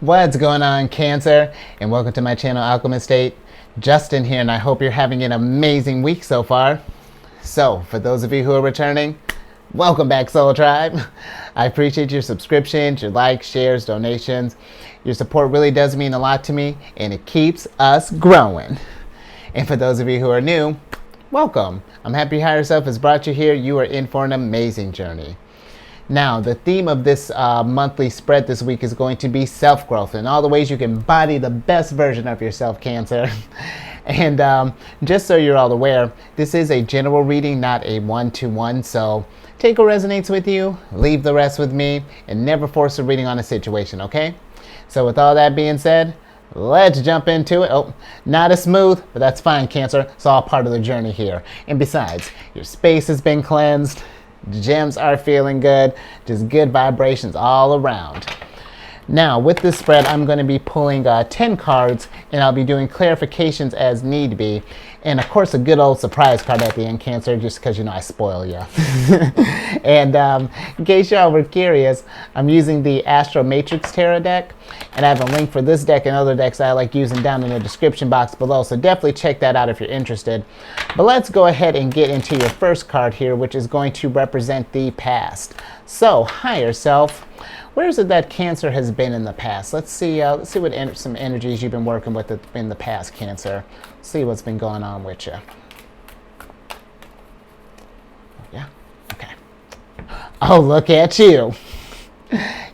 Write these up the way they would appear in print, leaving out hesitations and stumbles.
What's going on, Cancer? And welcome to my channel, Alchemist. Justin here, and I hope you're having an amazing week so far. So, for those of you who are returning, welcome back, Soul Tribe. I appreciate your subscriptions, your likes, shares, donations. Your support really does mean a lot to me, and it keeps us growing. And for those of you who are new, welcome. I'm happy Higher Self has brought you here. You are in for an amazing journey. Now, the theme of this monthly spread this week is going to be self-growth and all the ways you can embody the best version of yourself, Cancer. And just so you're all aware, this is a general reading, not a one-to-one. So take what resonates with you, leave the rest with me, and never force a reading on a situation, okay? So with all that being said, let's jump into it. Oh, not as smooth, but that's fine, Cancer. It's all part of the journey here. And besides, your space has been cleansed. The gems are feeling good. Just good vibrations all around. Now, with this spread, I'm going to be pulling 10 cards, and I'll be doing clarifications as need be. And, of course, a good old surprise card at the end, Cancer, just because, you know, I spoil you. And in case y'all were curious, I'm using the Astro Matrix Tarot deck. And I have a link for this deck and other decks I like using down in the description box below. So definitely check that out if you're interested. But let's go ahead and get into your first card here, which is going to represent the past. So, Higher Self. Where is it that Cancer has been in the past? Let's see what some energies you've been working with in the past, Cancer. See what's been going on with you. Yeah? Okay. Oh, look at you.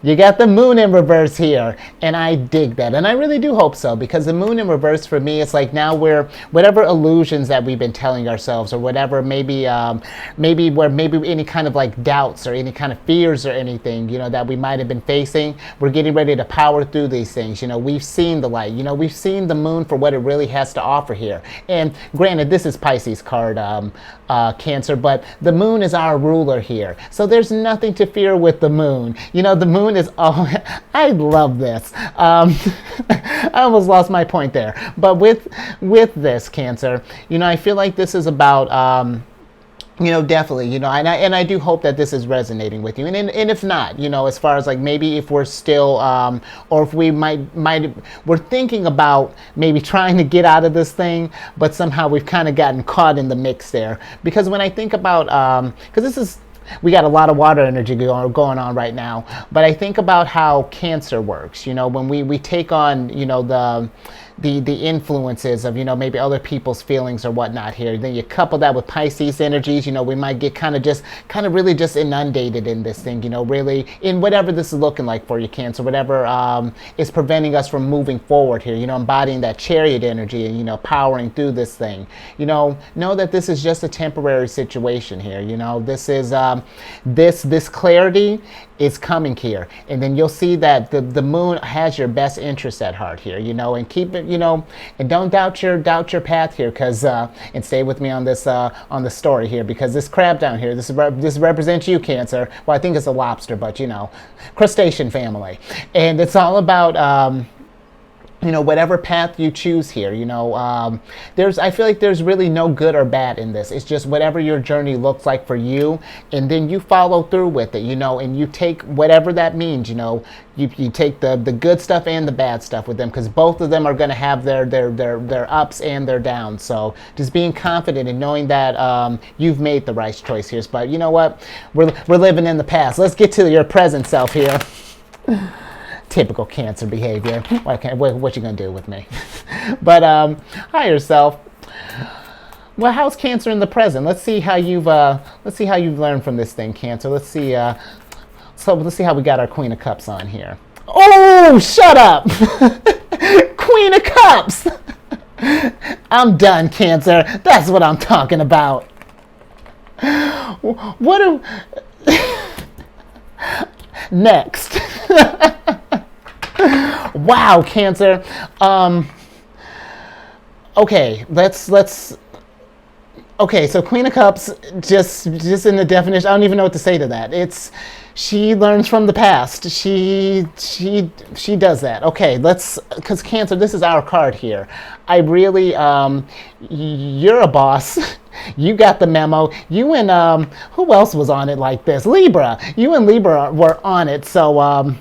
You got the moon in reverse here, and I dig that, and I really do hope so, because the moon in reverse for me, it's like now we're whatever illusions that we've been telling ourselves, or whatever maybe any kind of like doubts or any kind of fears or anything, you know, that we might have been facing, we're getting ready to power through these things. You know, we've seen the light. You know, we've seen the moon for what it really has to offer here. And granted, this is Pisces card, Cancer, but the moon is our ruler here, so there's nothing to fear with the moon. You know, the moon is, oh, I love this. I almost lost my point there. But with this, Cancer, you know, I feel like this is about, you know, definitely, you know, and I do hope that this is resonating with you. And if not, you know, as far as like maybe if we're still, or if we we're thinking about maybe trying to get out of this thing, but somehow we've kind of gotten caught in the mix there. Because when I think about, because we got a lot of water energy going on right now, but I think about how Cancer works. You know, when we take on, you know, the influences of, you know, maybe other people's feelings or whatnot here. Then you couple that with Pisces energies, you know, we might get kind of really just inundated in this thing, you know, really in whatever this is looking like for you, Cancer, whatever is preventing us from moving forward here, you know, embodying that chariot energy and, you know, powering through this thing. You know that this is just a temporary situation here. You know, this is this clarity is coming here, and then you'll see that the moon has your best interest at heart here, you know, and keep it, you know, and don't doubt your path here, because and stay with me on this on the story here, because this crab down here, this represents you, Cancer. Well, I think it's a lobster, but you know, crustacean family, and it's all about you know, whatever path you choose here, you know, I feel like there's really no good or bad in this. It's just whatever your journey looks like for you, and then you follow through with it, you know, and you take whatever that means, you know, you take the good stuff and the bad stuff with them, because both of them are going to have their ups and their downs. So just being confident and knowing that you've made the right choice here. But you know what? We're living in the past. Let's get to your present self here. Typical Cancer behavior. Okay, what you gonna do with me? But Higher Self. Well, how's Cancer in the present? Let's see how you've learned from this thing, Cancer. Let's see. So let's see how we got our Queen of Cups on here. Oh, shut up, Queen of Cups. I'm done, Cancer. That's what I'm talking about. What do? Next. Wow, Cancer. Okay, let's. Okay, so Queen of Cups, just in the definition, I don't even know what to say to that. She learns from the past. She does that. Okay, because Cancer, this is our card here. I really, you're a boss. You got the memo. You and, who else was on it like this? Libra. You and Libra were on it, so,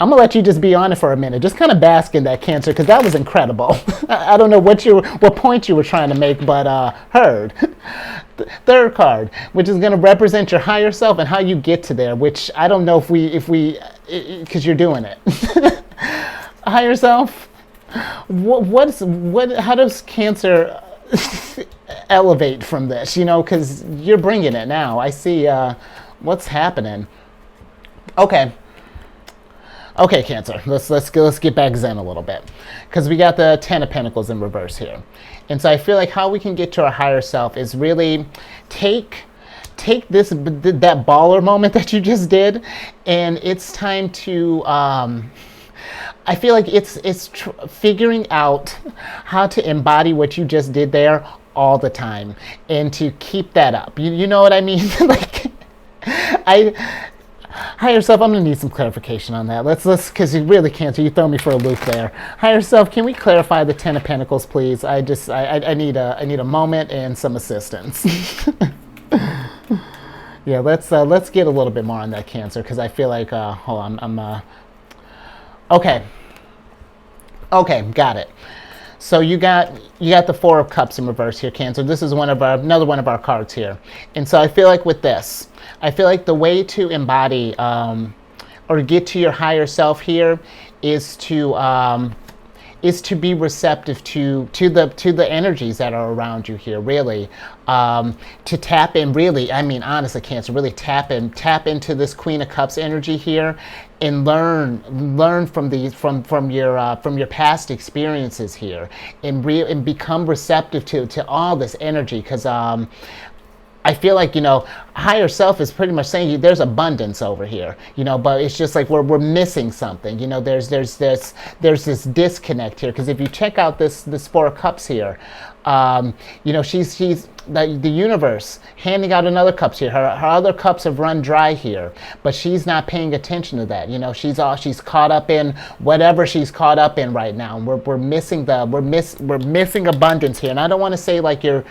I'm gonna let you just be on it for a minute. Just kind of bask in that, Cancer, because that was incredible. I don't know what point you were trying to make, but heard. Third card, which is gonna represent your higher self and how you get to there. Which I don't know if we because you're doing it. Higher self. How does Cancer elevate from this? You know, because you're bringing it now. I see what's happening. Okay, Cancer. Let's get back zen a little bit, because we got the Ten of Pentacles in reverse here, and so I feel like how we can get to our higher self is really take that baller moment that you just did, and it's time to. I feel like it's figuring out how to embody what you just did there all the time, and to keep that up. You know what I mean? Like, higher self, I'm gonna need some clarification on that. Let's because you really can't. So you throw me for a loop there. Higher self, can we clarify the Ten of Pentacles, please? I need a moment and some assistance. Yeah, let's get a little bit more on that, Cancer, because I feel like hold on, I'm okay, got it. So you got the Four of Cups in reverse here, Cancer. This is another one of our cards here, and so I feel like with this, I feel like the way to embody or get to your higher self here is to be receptive to the energies that are around you here, really. To tap in, really, I mean, honestly, Cancer, really tap into this Queen of Cups energy here, and learn from your past experiences here, and become receptive to all this energy, because I feel like, higher self is pretty much saying there's abundance over here, but it's just like we're missing something. There's this disconnect here, because if you check out this Four of Cups here, she's the universe handing out another cups here. Her other cups have run dry here, but she's not paying attention to that. She's caught up in whatever she's caught up in right now. And we're missing abundance here. And I don't want to say like you're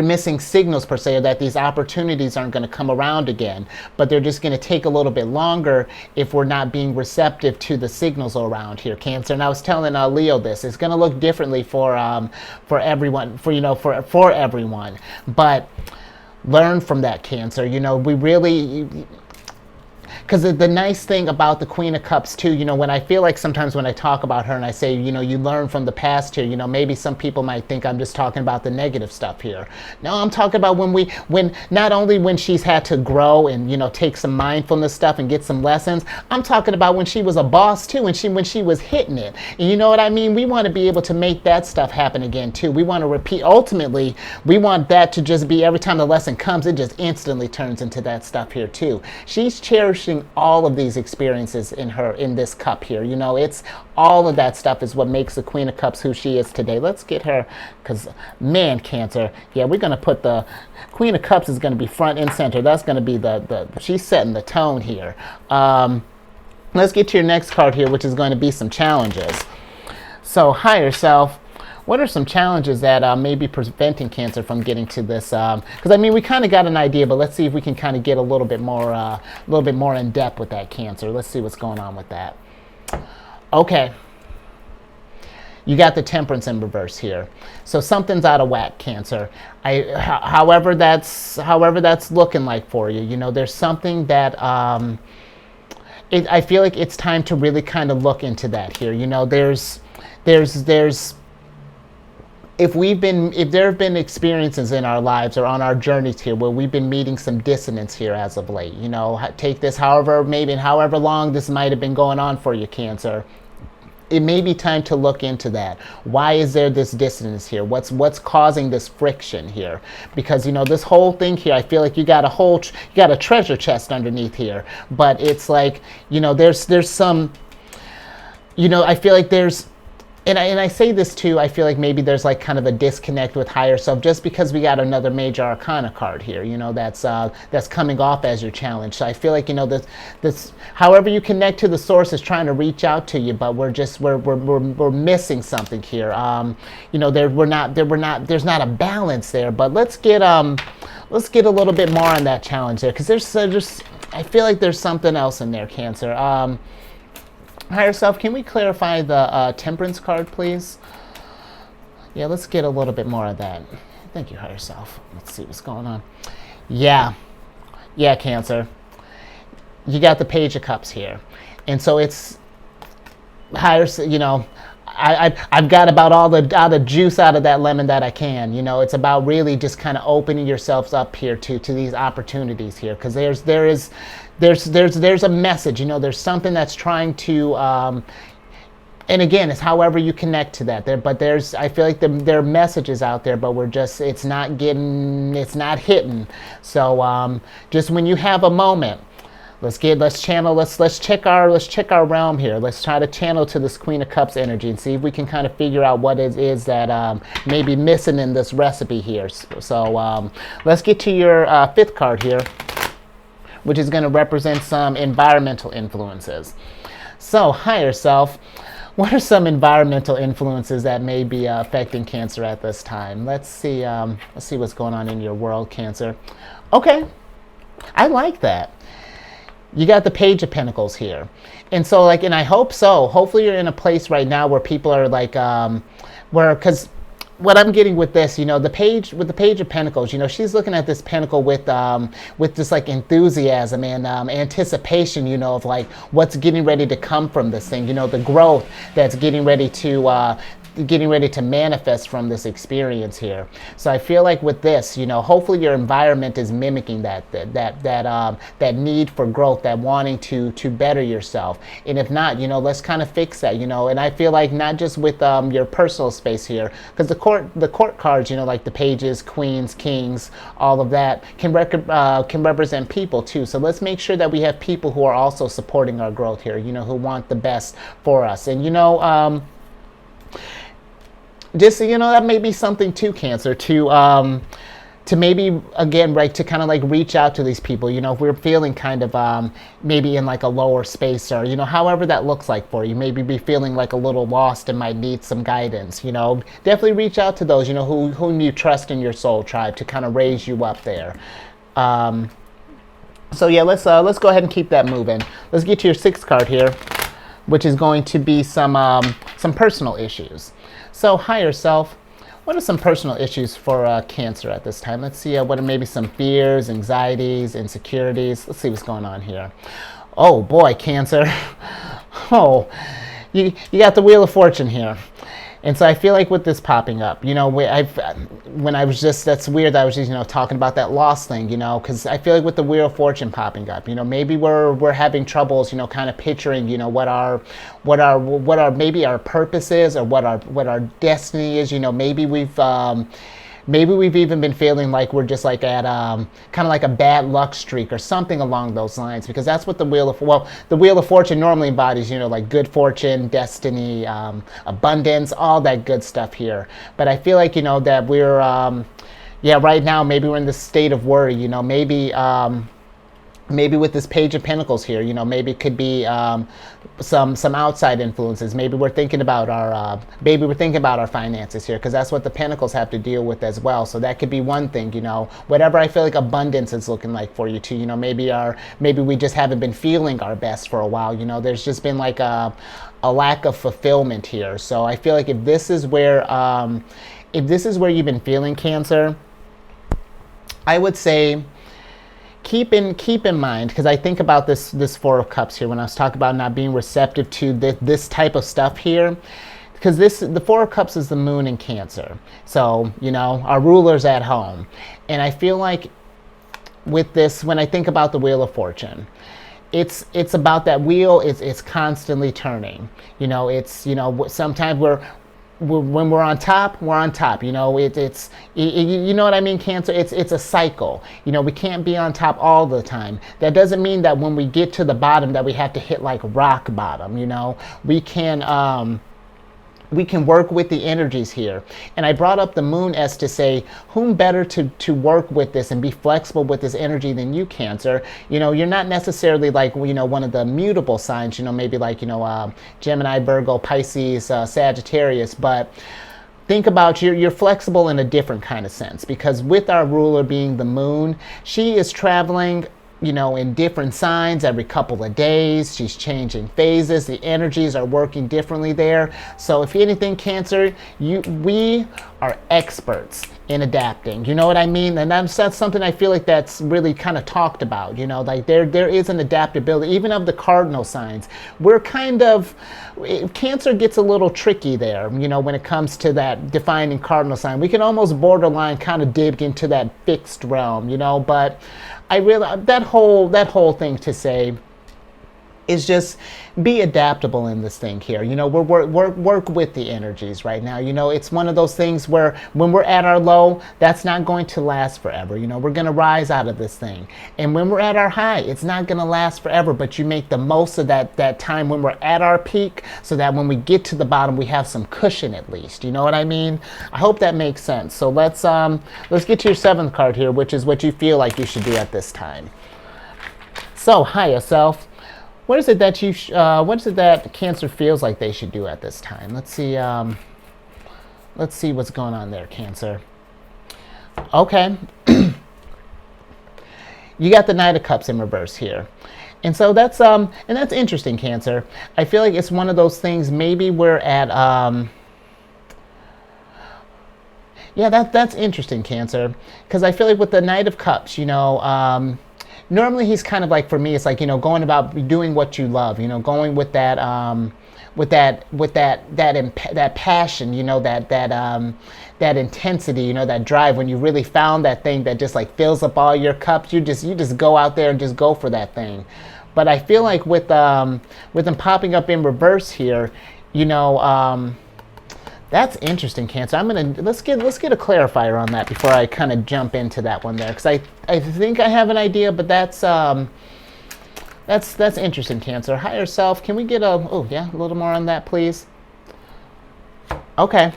missing signals per se, or that these opportunities aren't going to come around again, but they're just going to take a little bit longer if we're not being receptive to the signals around here, Cancer. And I was telling Leo this, it's going to look differently for everyone, for everyone, but learn from that, Cancer. We really, because the nice thing about the Queen of Cups too, when I feel like sometimes when I talk about her and I say, you learn from the past here, maybe some people might think I'm just talking about the negative stuff here. No, I'm talking about when not only when she's had to grow and, take some mindfulness stuff and get some lessons, I'm talking about when she was a boss too, and when she was hitting it. And you know what I mean? We want to be able to make that stuff happen again too. We want to repeat, ultimately, we want that to just be every time the lesson comes, it just instantly turns into that stuff here too. She's cherishing all of these experiences in this cup here. It's all of that stuff is what makes the Queen of Cups who she is today. Let's get her, because man, Cancer, yeah, we're going to put the Queen of Cups is going to be front and center. That's going to be she's setting the tone here. Let's get to your next card here, which is going to be some challenges. So higher self, what are some challenges that may be preventing Cancer from getting to this? Because I mean, we kind of got an idea, but let's see if we can kind of get a little bit more in depth with that, Cancer. Let's see what's going on with that. Okay, you got the Temperance in reverse here, so something's out of whack, Cancer. However that's looking like for you. There's something that I feel like it's time to really kind of look into that here. There's if there have been experiences in our lives or on our journeys here where we've been meeting some dissonance here as of late, take this however long this might have been going on for you, Cancer. It may be time to look into that. Why is there this dissonance here? What's causing this friction here? Because this whole thing here, I feel like you got a treasure chest underneath here, but it's like there's some, I feel like there's. And I say this too, I feel like maybe there's like kind of a disconnect with higher self, just because we got another major arcana card here, that's coming off as your challenge. So I feel like, this however you connect to the source is trying to reach out to you, but we're missing something here. There's not a balance there, but let's get a little bit more on that challenge there, because there's I feel like there's something else in there, Cancer. Higher self, can we clarify the temperance card, please? Yeah, let's get a little bit more of that. Thank you, higher self. Let's see what's going on. Yeah, Cancer. You got the Page of Cups here, and so it's higher. I've got about all the juice out of that lemon that I can. It's about really just kind of opening yourselves up here to these opportunities here, because there's a message. There's something that's trying to. And again, it's however you connect to that. I feel like there are messages out there, but it's not hitting. So just when you have a moment, let's check our realm here. Let's try to channel to this Queen of Cups energy and see if we can kind of figure out what it is that may be missing in this recipe here. So let's get to your fifth card here, which is going to represent some environmental influences. So higher self, what are some environmental influences that may be affecting Cancer at this time? Let's see what's going on in your world, Cancer. Okay, I like that. You got the Page of Pentacles here. And so and I hope so. Hopefully you're in a place right now where people are because what I'm getting with this, the Page of Pentacles, she's looking at this pentacle with this enthusiasm and anticipation, of what's getting ready to come from this thing, the growth that's getting ready to manifest from this experience here. So I feel like with this, hopefully your environment is mimicking that need for growth, that wanting to better yourself. And if not, let's kind of fix that, and I feel like not just with your personal space here, because the court cards, like the pages, queens, kings, all of that can represent people too. So let's make sure that we have people who are also supporting our growth here, who want the best for us. And just that may be something too, Cancer, to maybe again to kind of reach out to these people, if we're feeling kind of maybe in a lower space, or however that looks like for you, maybe be feeling a little lost and might need some guidance, definitely reach out to those whom you trust in your soul tribe to kind of raise you up there. So yeah, let's go ahead and keep that moving. Let's get to your sixth card here, which is going to be some personal issues. So higher self, what are some personal issues for Cancer at this time? Let's see what are maybe some fears, anxieties, insecurities. Let's see what's going on here. Oh boy, Cancer. Oh, you got the Wheel of Fortune here. And so I feel like with this popping up, that's weird that I was just, talking about that loss thing, because I feel like with the Wheel of Fortune popping up, maybe we're having troubles, kind of picturing, what our maybe our purpose is, or what our destiny is, maybe we've even been feeling like we're just at kind of like a bad luck streak or something along those lines, because that's what the Wheel of Fortune normally embodies, good fortune, destiny, abundance, all that good stuff here. But I feel like, that we're, right now, maybe we're in this state of worry, maybe with this Page of Pentacles here, maybe it could be some outside influences. Maybe we're thinking about our finances here, because that's what the Pentacles have to deal with as well. So that could be one thing, whatever I feel like abundance is looking like for you too. Maybe we just haven't been feeling our best for a while. There's just been a lack of fulfillment here. So I feel like if this is where you've been feeling, Cancer, I would say keep in mind, because I think about this Four of Cups here when I was talking about not being receptive to this type of stuff here, because the Four of Cups is the moon in Cancer. So our ruler's at home, and I feel like with this, when I think about the Wheel of Fortune, it's about that wheel. It's constantly turning. Sometimes when we're on top, we're on top. You know what I mean, Cancer? It's a cycle. We can't be on top all the time. That doesn't mean that when we get to the bottom that we have to hit rock bottom. We can work with the energies here. And I brought up the moon as to say, whom better to work with this and be flexible with this energy than you, Cancer. You're not necessarily one of the mutable signs, maybe Gemini, Virgo, Pisces, Sagittarius, but think about you're flexible in a different kind of sense, because with our ruler being the moon, she is traveling in different signs every couple of days. She's changing phases. The energies are working differently there. So if anything, Cancer, we are experts in adapting. You know what I mean? And that's something I feel like that's really kind of talked about. Like there is an adaptability, even of the cardinal signs. We're Cancer gets a little tricky there, when it comes to that defining cardinal sign. We can almost borderline kind of dig into that fixed realm, but I really that whole thing to say is just be adaptable in this thing here. Work with the energies right now. It's one of those things where when we're at our low, that's not going to last forever. We're going to rise out of this thing. And when we're at our high, it's not going to last forever, but you make the most of that time when we're at our peak, so that when we get to the bottom, we have some cushion at least. You know what I mean? I hope that makes sense. So let's get to your 7th card here, which is what you feel like you should do at this time. So, higher self, what is it that Cancer feels like they should do at this time? Let's see what's going on there, Cancer. Okay. You got the Knight of Cups in reverse here. And so that's interesting, Cancer. I feel like it's one of those things, maybe we're at that's interesting, Cancer, because I feel like with the Knight of Cups, normally he's kind of like, for me, it's like, going about doing what you love, going with that that passion, that intensity, that drive. When you really found that thing that just like fills up all your cups, you just go out there and just go for that thing. But I feel like with them popping up in reverse here, that's interesting, Cancer. Let's get a clarifier on that before I kind of jump into that one there, because I think I have an idea, but that's interesting, Cancer. Higher self, can we get a little more on that, please? Okay.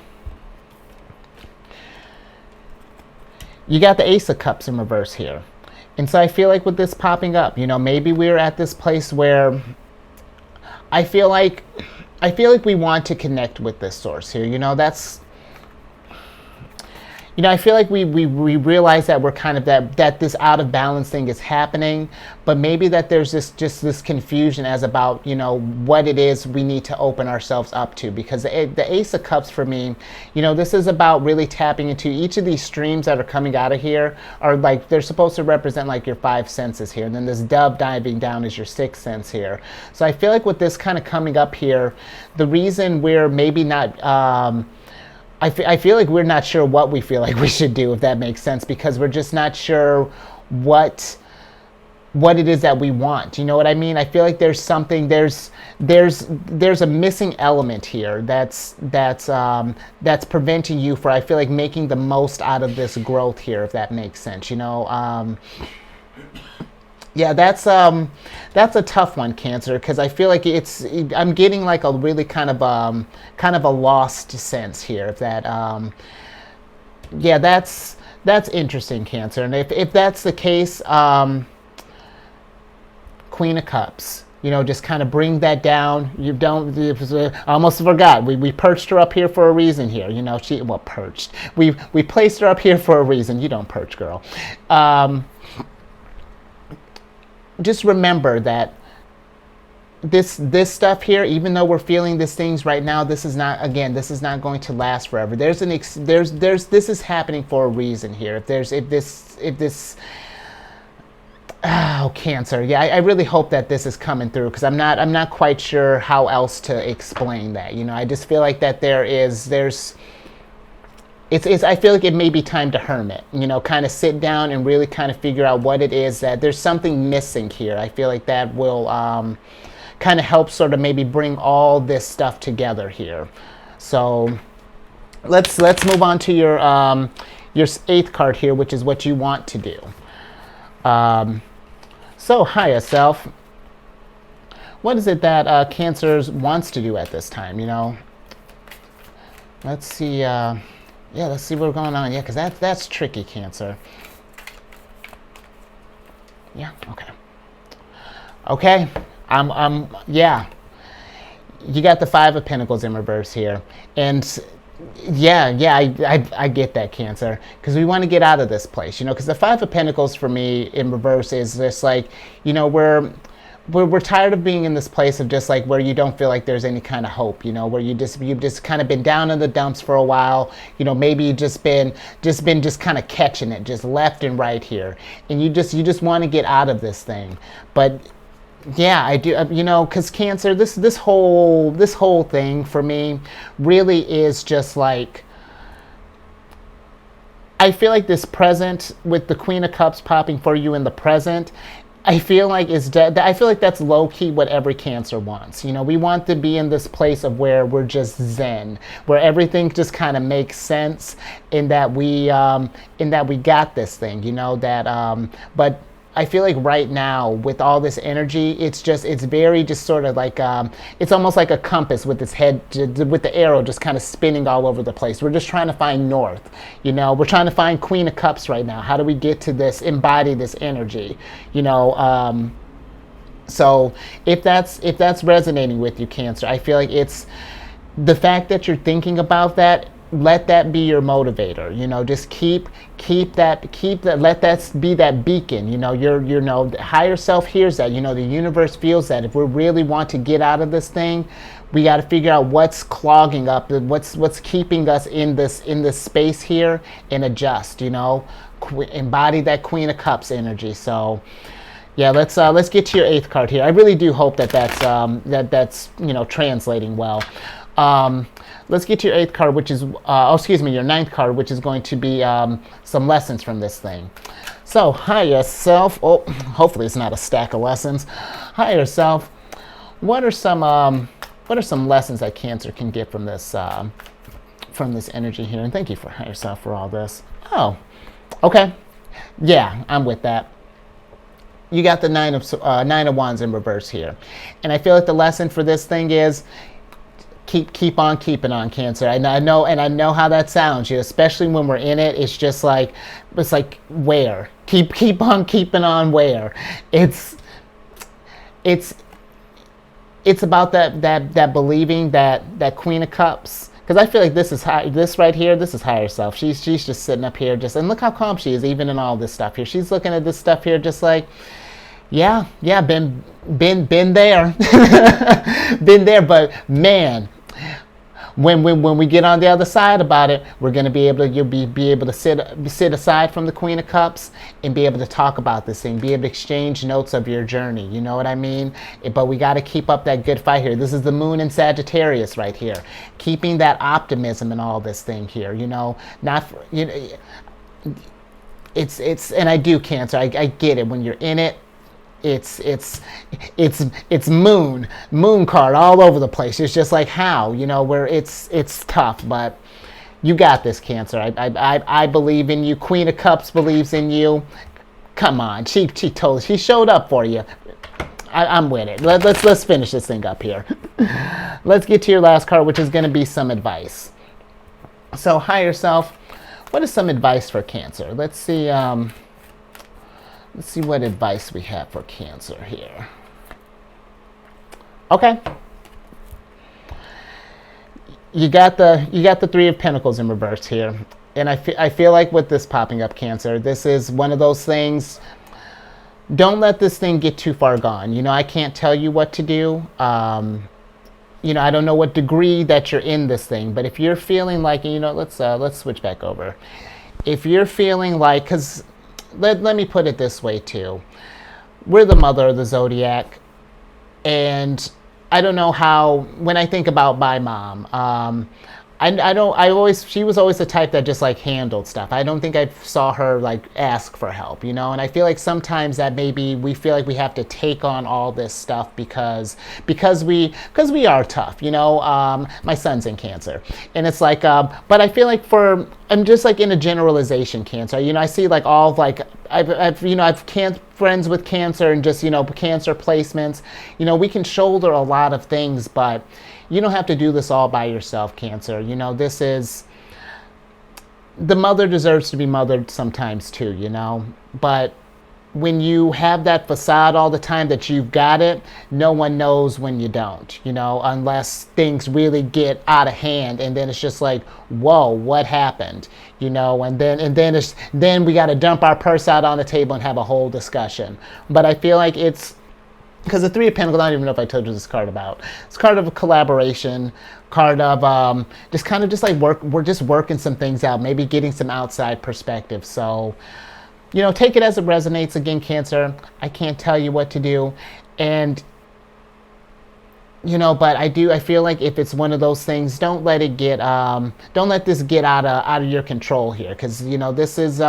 You got the Ace of Cups in reverse here. And so I feel like with this popping up, maybe we're at this place where I feel like we want to connect with this source here. I feel like we realize that we're kind of that this out of balance thing is happening, but maybe that there's this confusion as about, what it is we need to open ourselves up to, because the Ace of Cups for me, this is about really tapping into each of these streams that are coming out of here are like, they're supposed to represent like your 5 senses here. And then this dove diving down is your 6th sense here. So I feel like with this kind of coming up here, the reason we're maybe not, I feel like we're not sure what we feel like we should do, if that makes sense, because we're just not sure what it is that we want. You know what I mean? I feel like there's something, there's a missing element here that's preventing you for, I feel like, making the most out of this growth here, if that makes sense. That's a tough one, Cancer, because I feel like I'm getting like a really kind of a lost sense here. If that, that's interesting, Cancer. And if that's the case, Queen of Cups, just kind of bring that down. I almost forgot. We perched her up here for a reason here. Perched. We placed her up here for a reason. You don't perch, girl. Just remember that this stuff here, even though we're feeling these things right now, this is not going to last forever. This is happening for a reason here. Cancer. Yeah, I really hope that this is coming through, because I'm not quite sure how else to explain that. I just feel like that I feel like it may be time to hermit, kind of sit down and really kind of figure out what it is that there's something missing here. I feel like that will kind of help sort of maybe bring all this stuff together here. So let's move on to your 8th card here, which is what you want to do. So higher self, what is it that Cancer wants to do at this time? Let's see. Let's see what's going on. Yeah, because that's tricky, Cancer. Yeah, okay. Okay, yeah. You got the 5 of Pentacles in reverse here. And I get that, Cancer, because we want to get out of this place, because the Five of Pentacles for me in reverse is just like, we're tired of being in this place of just like where you don't feel like there's any kind of hope, where you've just kind of been down in the dumps for a while, maybe you've just been kind of catching it just left and right here, and you just want to get out of this thing. But yeah, I do, because Cancer, this whole thing for me really is just like, I feel like this present with the Queen of Cups popping for you in the present, I feel like I feel like that's low key what every Cancer wants. We want to be in this place of where we're just zen, where everything just kind of makes sense, in that we got this thing. But I feel like right now with all this energy, it's very just sort of like, it's almost like a compass with its head, with the arrow just kind of spinning all over the place. We're just trying to find north, we're trying to find Queen of Cups right now. How do we get to this, embody this energy, so if that's resonating with you, Cancer, I feel like it's the fact that you're thinking about that. Let that be your motivator. Just keep that. Let that be that beacon. Your higher self hears that. The universe feels that. If we really want to get out of this thing, we got to figure out what's clogging up, what's keeping us in this space here, and adjust. Embody that Queen of Cups energy. So. Yeah, let's get to your 8th card here. I really do hope that's translating well. Let's get to your 8th card, which is, your 9th card, which is going to be some lessons from this thing. So, higher self. Oh, hopefully it's not a stack of lessons. Higher self. What are some lessons that Cancer can get from this energy here? And thank you for higher self for all this. Oh, okay. Yeah, I'm with that. You got the Nine of Wands in reverse here, and I feel like the lesson for this thing is keep on keeping on, Cancer. I know how that sounds. Especially when we're in it, it's just like where keep on keeping on where it's about that believing that Queen of Cups. Because I feel like this right here, this is higher self. She's just sitting up here, and look how calm she is, even in all this stuff here. She's looking at this stuff here, just like, yeah, been there, been there. But man, when we get on the other side about it, we're gonna you'll be able to sit aside from the Queen of Cups and be able to talk about this thing, be able to exchange notes of your journey. You know what I mean? But we got to keep up that good fight here. This is the Moon in Sagittarius right here, keeping that optimism in all this thing here. It's and I do, Cancer. I get it when you're in it. It's moon card all over the place. It's just like how, where it's tough, but you got this, Cancer. I believe in you. Queen of Cups believes in you. Come on, she showed up for you. I'm with it. Let's finish this thing up here. Let's get to your last card, which is going to be some advice. So higher self, what is some advice for Cancer? Let's see. Let's see what advice we have for Cancer here. Okay. You got the Three of Pentacles in reverse here. And I feel like with this popping up, Cancer, this is one of those things. Don't let this thing get too far gone. I can't tell you what to do. I don't know what degree that you're in this thing, but if you're feeling like, let's switch back over. If you're feeling like, because let me put it this way too. We're the mother of the zodiac, and I don't know how, when I think about my mom, she was always the type that just like handled stuff. I don't think I saw her like ask for help, and I feel like sometimes that maybe we feel like we have to take on all this stuff because we are tough, my son's in Cancer, and it's like, but I feel like I'm just like in a generalization, Cancer, I see like all of like, I've friends with Cancer and just, Cancer placements, we can shoulder a lot of things, but you don't have to do this all by yourself, Cancer. This is, the mother deserves to be mothered sometimes too, but when you have that facade all the time that you've got it, no one knows when you don't, you know, unless things really get out of hand, and then it's just like, whoa, what happened, you know, and then we got to dump our purse out on the table and have a whole discussion. But I feel like it's because the Three of Pentacles, I don't even know if I told you this card about. It's a card of a collaboration, card of just kind of just like we're just working some things out, maybe getting some outside perspective. So, you know, take it as it resonates. Again, Cancer, I can't tell you what to do. And, you know, but I feel like if it's one of those things, don't let it get, don't let this get out of your control here. Because, you know, this is,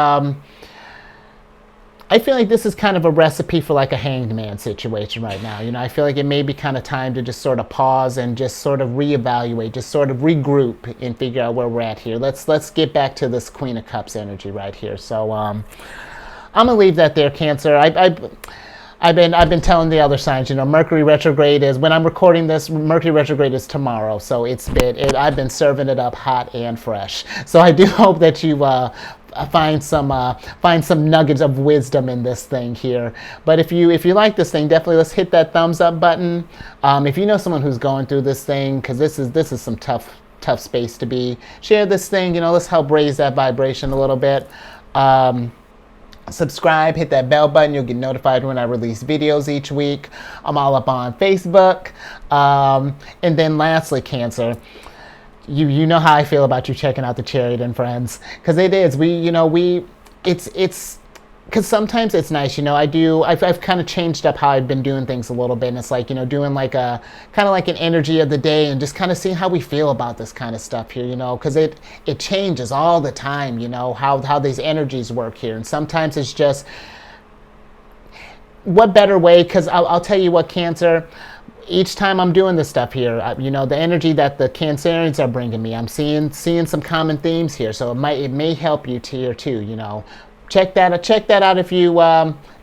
I feel like this is kind of a recipe for like a hanged man situation right now. You know, I feel like it may be kind of time to just sort of pause and just sort of reevaluate, just sort of regroup and figure out where we're at here. Let's get back to this Queen of Cups energy right here. So I'm gonna leave that there, Cancer. I've been telling the other signs, you know, Mercury retrograde is, when I'm recording this, Mercury retrograde is tomorrow. So I've been serving it up hot and fresh. So I do hope that you find some nuggets of wisdom in this thing here. But if you like this thing, definitely let's hit that thumbs up button. If you know someone who's going through this thing, because this is some tough space to be, share this thing. You know, let's help raise that vibration a little bit. Subscribe, hit that bell button. You'll get notified when I release videos each week. I'm all up on Facebook. And then lastly, Cancer, you know how I feel about you checking out the Chariot and Friends, because it is, it's because sometimes it's nice, you know, I've kind of changed up how I've been doing things a little bit, and it's like, you know, doing like a kind of like an energy of the day and just kind of seeing how we feel about this kind of stuff here, you know, because it changes all the time, you know, how these energies work here. And sometimes it's just, what better way, because I'll tell you what, Cancer, each time I'm doing this stuff here, you know, the energy that the Cancerians are bringing me, I'm seeing some common themes here. So it may help you here too, you know. Check that out if you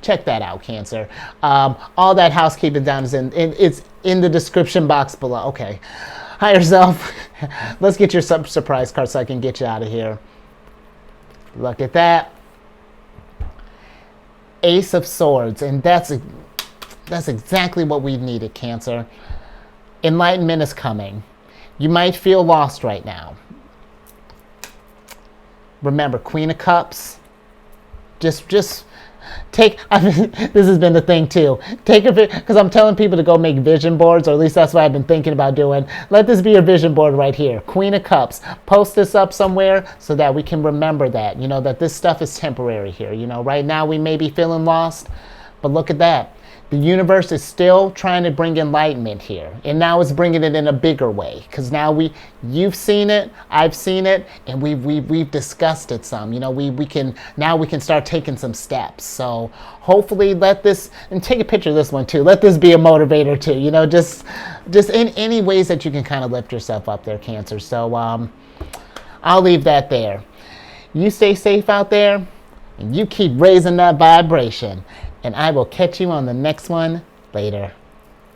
check that out, Cancer. All that housekeeping down is it's in the description box below. Okay, higher self. Let's get your surprise card so I can get you out of here. Look at that, Ace of Swords, and that's exactly what we needed, Cancer. Enlightenment is coming. You might feel lost right now. Remember, Queen of Cups. Just take, this has been the thing too. Take a, because I'm telling people to go make vision boards, or at least that's what I've been thinking about doing. Let this be your vision board right here. Queen of Cups. Post this up somewhere so that we can remember that, you know, that this stuff is temporary here. You know, right now we may be feeling lost, but look at that. The universe is still trying to bring enlightenment here, and now it's bringing it in a bigger way, because now you've seen it, I've seen it, and we've discussed it some. You know, we can start taking some steps. So hopefully, let this, and take a picture of this one too. Let this be a motivator too. You know, just in any ways that you can kind of lift yourself up there, Cancer. So I'll leave that there. You stay safe out there, and you keep raising that vibration. And I will catch you on the next one later.